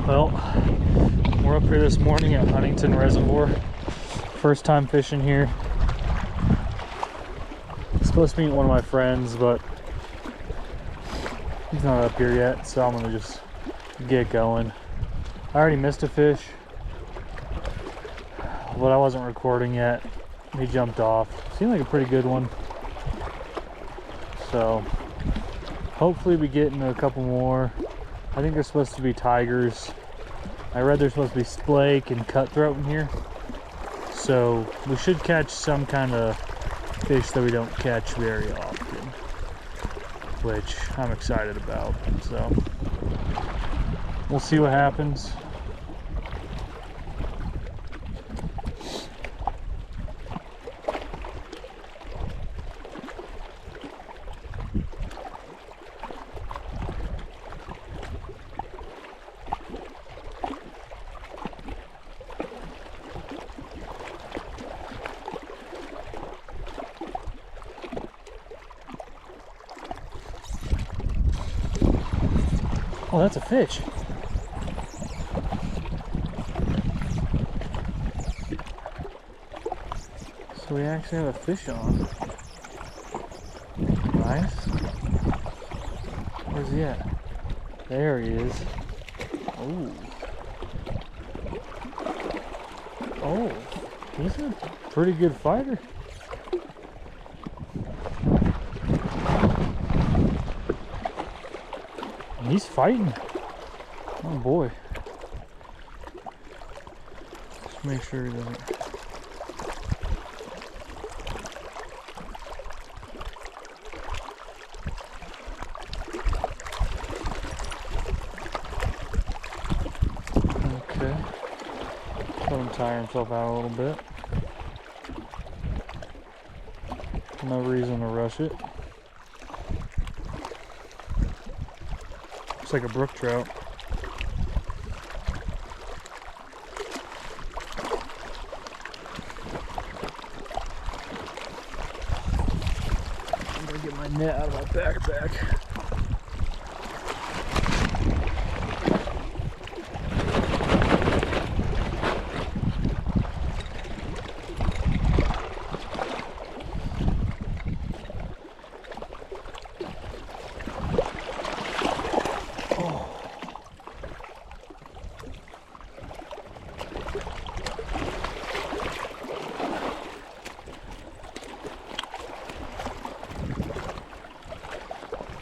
Well, we're up here this morning at Huntington Reservoir. First time fishing here. Supposed to meet one of my friends, but he's not up here yet, so I'm gonna just get going. I already missed a fish, but I wasn't recording yet. He jumped off. Seemed like a pretty good one. So hopefully we get into a couple more. I think there's supposed to be tigers. I read there's supposed to be splake and cutthroat in here. So we should catch some kind of fish that we don't catch very often, which I'm excited about. So we'll see what happens. Oh, that's a fish. So we actually have a fish on. Nice. Where's he at? There he is. Oh. Oh, he's a pretty good fighter. He's fighting. Oh boy. Just make sure he doesn't. Okay. Let him tire himself out a little bit. No reason to rush it. Looks like a brook trout. I'm gonna get my net out of my backpack.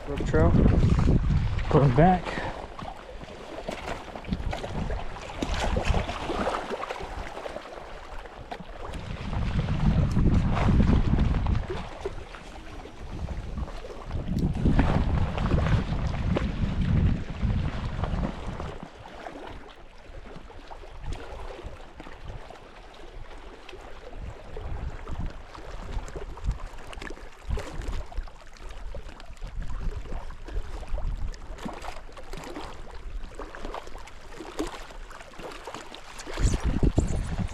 Brook trout. Put him back.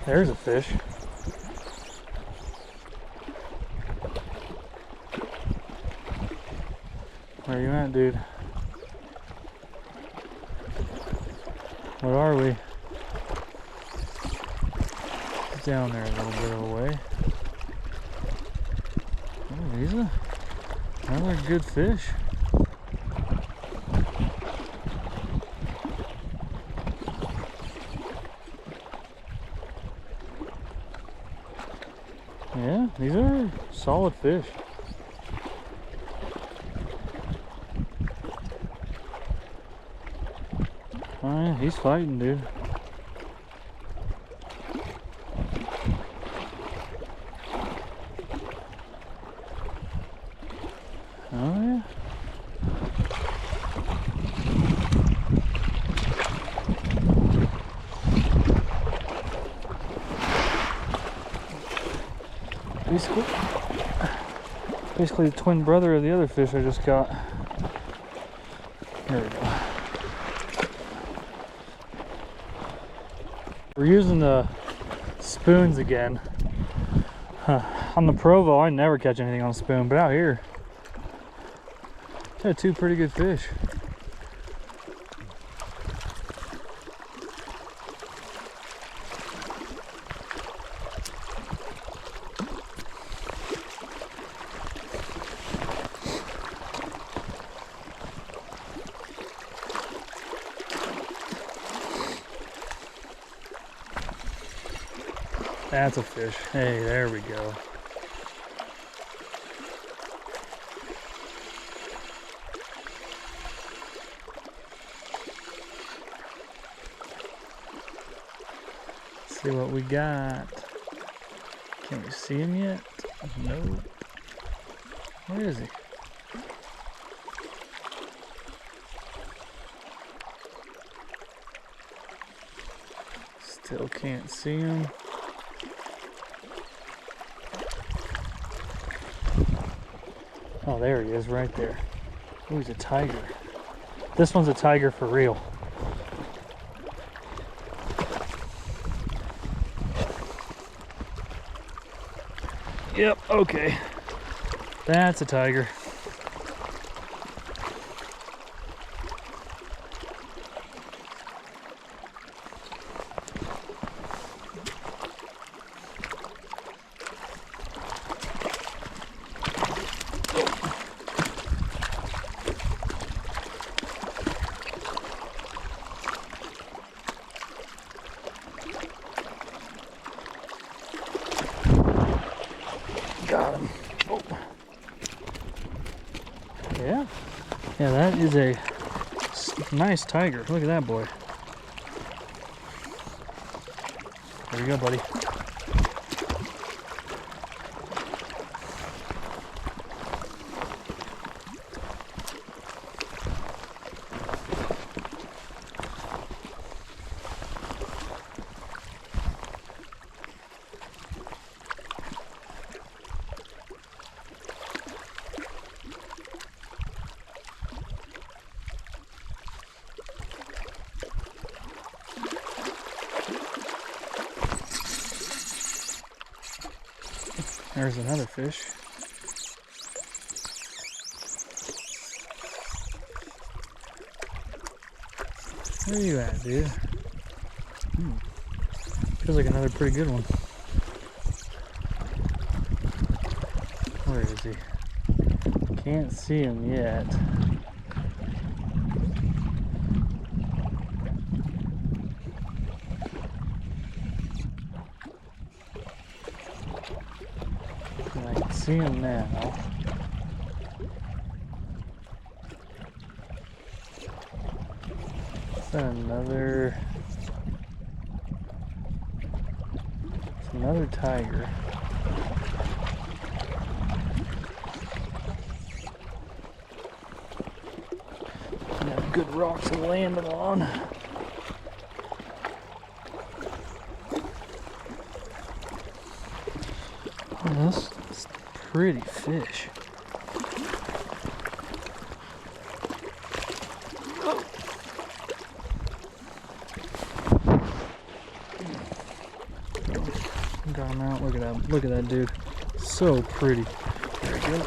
There's a fish. Where you at, dude? What are we? Down there a little bit of a way. Oh, he's another good fish. Yeah, these are solid fish. Oh yeah, he's fighting, dude. Oh yeah. Basically the twin brother of the other fish I just got. There we go. We're using the spoons again. On the Provo, I never catch anything on a spoon, but out here, got two pretty good fish. That's a fish. Hey, there we go. Let's see what we got. Can we see him yet? No. Where is he? Still can't see him. Oh, there he is right there. Oh, he's a tiger. This one's a tiger for real. Yep, okay. That's a tiger. Got him. Oh. Yeah. Yeah, that is a nice tiger. Look at that boy. There you go, buddy. There's another fish. Where are you at, dude? Feels like another pretty good one. Where is he? Can't see him yet. I can see him now. Is that another? It's another tiger. And have good rocks to land them on. Oh, that's a pretty fish. Got him out. Look at that. Look at that dude. So pretty. There we go.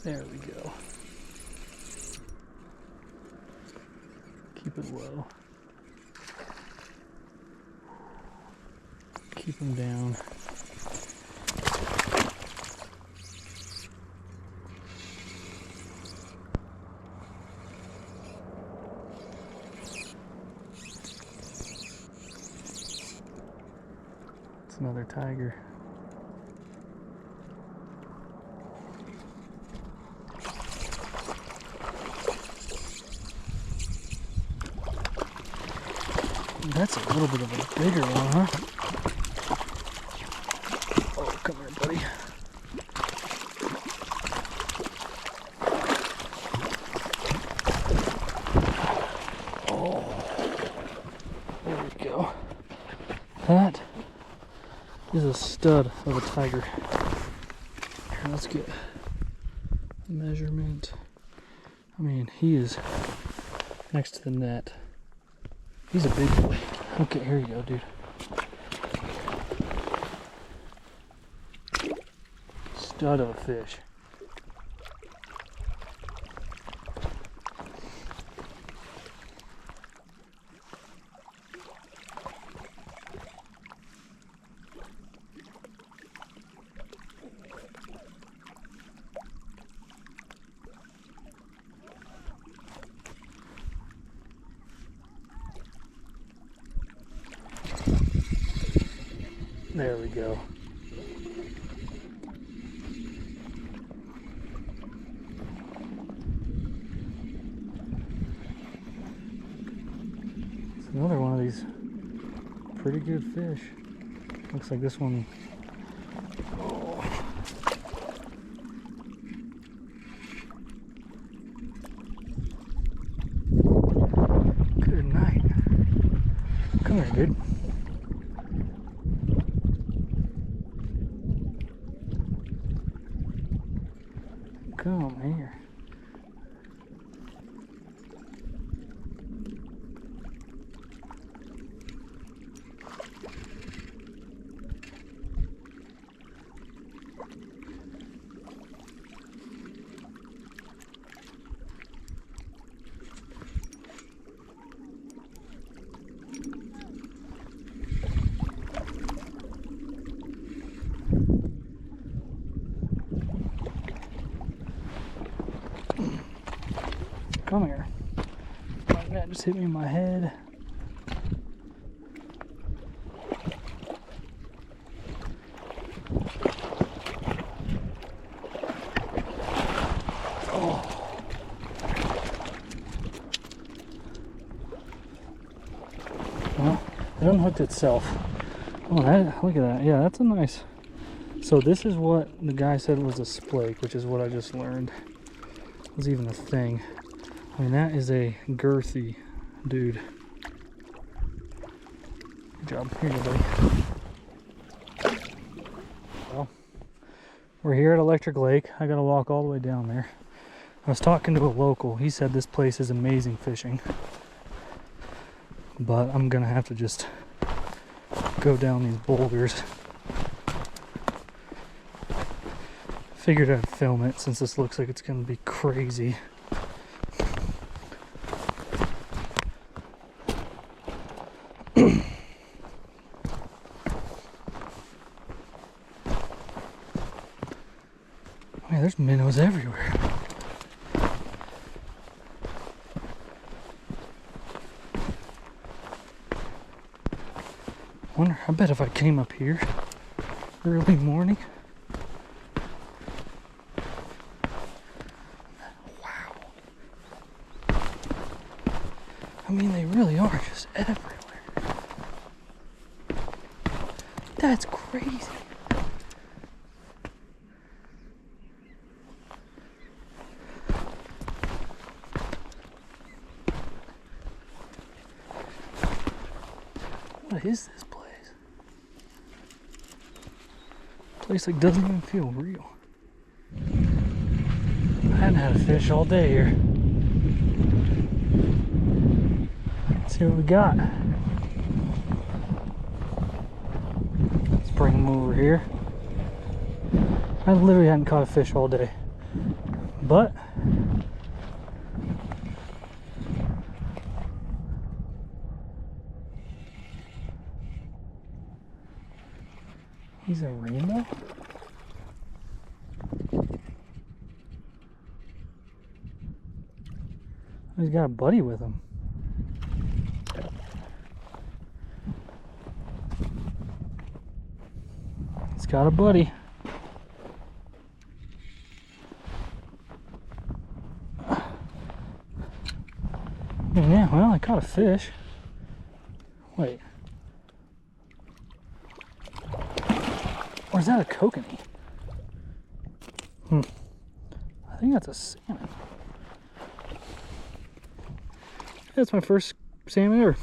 There we go. Keep it low. Keep them down. It's another tiger. That's a little bit of a bigger one, huh? Oh, come here, buddy. Oh, there we go. That is a stud of a tiger. Here, let's get a measurement. I mean, he is next to the net. He's a big boy. Okay, here you go, dude. Stud of a fish. There we go. It's another one of these pretty good fish. Looks like this one. Oh. Good night. Come here, dude. Come here. Come here. My net just hit me in my head. Oh. Well, it unhooked itself. Oh, that, look at that. Yeah, that's a nice. So this is what the guy said was a splake, which is what I just learned was even a thing. I mean, that is a girthy dude. Good job. Here you go, buddy. Well, we're here at Electric Lake. I gotta walk all the way down there. I was talking to a local. He said this place is amazing fishing. But I'm gonna have to just go down these boulders. Figured I'd film it since this looks like it's gonna be crazy. Man, there's minnows everywhere. Wonder, I bet if I came up here early morning. Wow. I mean, they really are just everywhere. That's crazy. What is this place? Place like doesn't even feel real. I hadn't had a fish all day here. Let's see what we got. Let's bring him over here. I literally hadn't caught a fish all day, but he's a rainbow? He's got a buddy with him. He's got a buddy. Yeah, well, I caught a fish. Wait. Or is that a kokanee? I think that's a salmon. That's my first salmon ever.